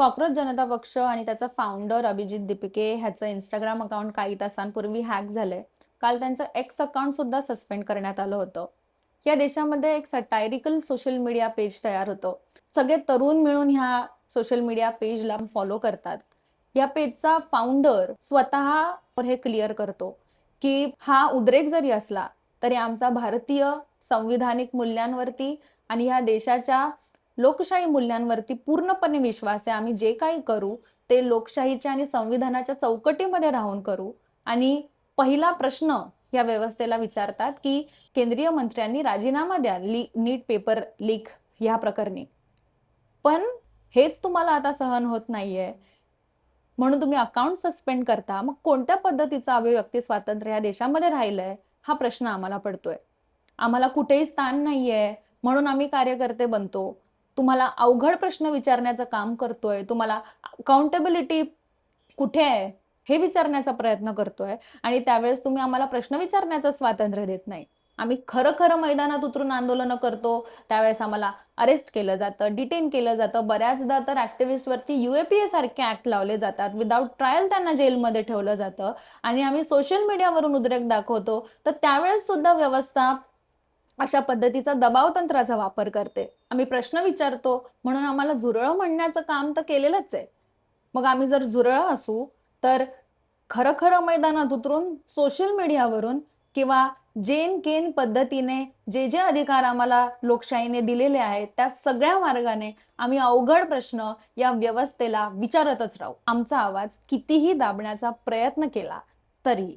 Cockroach जनता पक्ष आणि त्याचा फाउंडर अभिजित दीपिके ह्याचं इंस्टाग्राम अकाउंट काही तासांपूर्वी हॅक झालंय. काल त्यांचं एक्स अकाउंट सुद्धा सस्पेंड करण्यात आलं होतं. या देशामध्ये एक सटायरिकल सोशल मीडिया पेज तयार होतं. सगळे तरुण मिळून ह्या सोशल मीडिया पेजला फॉलो करतात. या पेजचा फाउंडर स्वतः हे क्लिअर करतो की हा उद्रेक जरी असला तरी आमचा भारतीय संविधानिक मूल्यांवरती आणि ह्या देशाच्या लोकशाही मूल्यांवरती पूर्णपणे विश्वास आहे. आम्ही जे काही करू ते लोकशाहीच्या आणि संविधानाच्या चौकटीमध्ये राहून करू. आणि पहिला प्रश्न या व्यवस्थेला विचारतात की केंद्रीय मंत्र्यांनी राजीनामा द्या नीट पेपर लीक या प्रकरणी. पण हेच तुम्हाला आता सहन होत नाहीये म्हणून तुम्ही अकाउंट सस्पेंड करता. मग कोणत्या पद्धतीचं अभिव्यक्ती स्वातंत्र्य या देशामध्ये राहिलंय हा प्रश्न आम्हाला पडतोय. आम्हाला कुठेही स्थान नाहीये म्हणून आम्ही कार्यकर्ते बनतो. तुम्हाला अवघड प्रश्न विचारण्याचं काम करतोय. तुम्हाला अकाउंटेबिलिटी कुठे आहे हे विचारण्याचा प्रयत्न करतोय आणि त्यावेळेस तुम्ही आम्हाला प्रश्न विचारण्याचं स्वातंत्र्य देत नाही. आम्ही खरं मैदानात उतरून आंदोलनं करतो त्यावेळेस आम्हाला अरेस्ट केलं जातं, डिटेन केलं जातं. बऱ्याचदा तर ऍक्टिव्हिस्टवरती UAPA सारखे ऍक्ट लावले जातात. विदाऊट ट्रायल त्यांना जेलमध्ये ठेवलं जातं. आणि आम्ही सोशल मीडियावरून उद्रेक दाखवतो तर त्यावेळेस सुद्धा व्यवस्था अशा पद्धतीचा दबाव तंत्राचा वापर करते. आम्ही प्रश्न विचारतो म्हणून आम्हाला झुरळं म्हणण्याचं काम तर केलेलंच आहे. मग आम्ही जर झुरळं असू तर खरं मैदानात उतरून सोशल मीडियावरून किंवा जेन केन पद्धतीने जे जे अधिकार आम्हाला लोकशाहीने दिलेले आहेत त्या सगळ्या मार्गाने आम्ही अवघड प्रश्न या व्यवस्थेला विचारतच राहू. आमचा आवाज कितीही दाबण्याचा प्रयत्न केला तरी